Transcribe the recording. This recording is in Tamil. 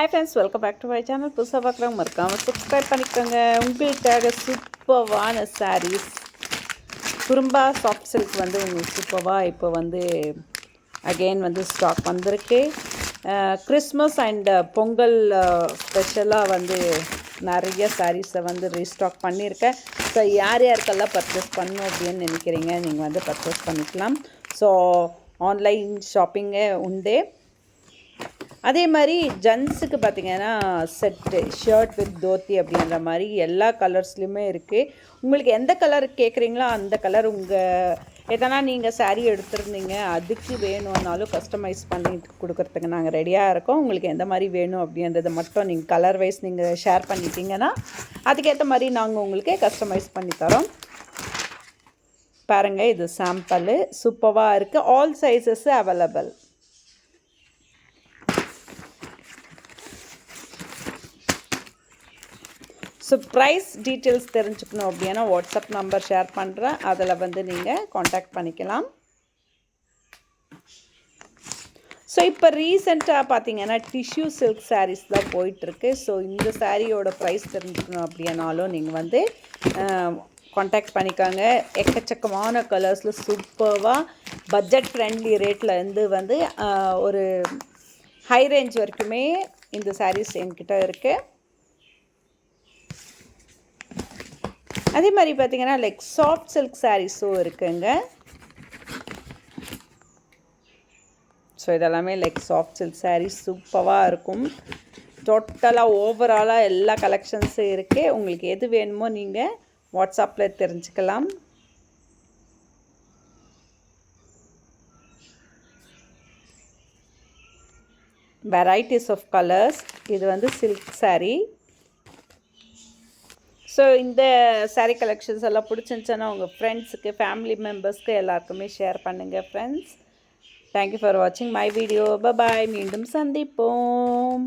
Hi friends, welcome back to my channel. புதுசாக பார்க்குறவங்க மறக்காமல் சப்ஸ்கிரைப் பண்ணிக்கோங்க. உங்களுக்காக சூப்பர்வான சாரீஸ் குறும்பா சாஃப்ட் சில்க் வந்து உங்களுக்கு சூப்பராக இப்போ வந்து அகெயின் வந்து ஸ்டாக் வந்திருக்கு. கிறிஸ்மஸ் அண்ட் பொங்கல் ஸ்பெஷலாக வந்து நிறைய சாரீஸை வந்து ரீஸ்டாக் பண்ணியிருக்கேன். ஸோ யார் யாருக்கெல்லாம் பர்ச்சேஸ் பண்ணணும் அப்படின்னு நினைக்கிறீங்க, நீங்கள் வந்து பர்ச்சேஸ் பண்ணிக்கலாம். ஸோ ஆன்லைன் ஷாப்பிங்கே உண்டு. அதே மாதிரி ஜென்ஸுக்கு பார்த்திங்கன்னா செட்டு ஷர்ட் வித் தோத்தி அப்படின்ற மாதிரி எல்லா கலர்ஸ்லையுமே இருக்குது. உங்களுக்கு எந்த கலர் கேட்குறீங்களோ அந்த கலர் எதனா நீங்கள் சாரீ எடுத்துருந்தீங்க அதுக்கு வேணும்னாலும் கஸ்டமைஸ் பண்ணி கொடுக்குறதுக்கு நாங்கள் ரெடியாக இருக்கோம். உங்களுக்கு எந்த மாதிரி வேணும் அப்படின்றத மட்டும் நீங்கள் கலர் வைஸ் நீங்கள் ஷேர் பண்ணிட்டீங்கன்னா அதுக்கேற்ற மாதிரி நாங்கள் உங்களுக்கு கஸ்டமைஸ் பண்ணி தரோம். பாருங்கள், இது சாம்பிள் சூப்பராக இருக்குது. All sizes available. So price details தெரிஞ்சுக்கணும் அப்படின்னா வாட்ஸ்அப் நம்பர் ஷேர் பண்ணுறேன், அதில் வந்து நீங்கள் காண்டாக்ட் பண்ணிக்கலாம். ஸோ இப்போ ரீசெண்டாக பார்த்தீங்கன்னா டிஷ்யூ சில்க் சாரீஸ் தான் போயிட்டுருக்கு. ஸோ இந்த சாரியோட ப்ரைஸ் தெரிஞ்சுக்கணும் அப்படின்னாலும் நீங்கள் வந்து காண்டாக்ட் பண்ணிக்கோங்க. எக்கச்சக்கமான கலர்ஸில் சூப்பராக பட்ஜெட் ஃப்ரெண்ட்லி ரேட்டில் இருந்து வந்து ஒரு ஹை ரேஞ்ச் வரைக்குமே இந்த சாரீஸ் என்கிட்ட இருக்குது. அதே மாதிரி பார்த்திங்கன்னா லைக் சாஃப்ட் சில்க் சாரீஸும் இருக்குங்க. ஸோ இதெல்லாமே லைக் சாஃப்ட் சில்க் சாரீஸ் சூப்பராக இருக்கும். டோட்டலாக ஓவராலாக எல்லா கலெக்ஷன்ஸும் இருக்குது. உங்களுக்கு எது வேணுமோ நீங்கள் வாட்ஸ்அப்பில் தெரிஞ்சுக்கலாம். Varieties of colours. இது வந்து சில்க் சாரீ. ஸோ இந்த சாரீ கலெக்ஷன்ஸ் எல்லாம் பிடிச்சிருந்துச்சுன்னா உங்கள் ஃப்ரெண்ட்ஸுக்கு, ஃபேமிலி மெம்பர்ஸ்க்கு எல்லாருக்குமே ஷேர் பண்ணுங்கள் ஃப்ரெண்ட்ஸ். தேங்க்யூ ஃபார் வாட்சிங் மை வீடியோ. பாய். மீண்டும் சந்திப்போம்.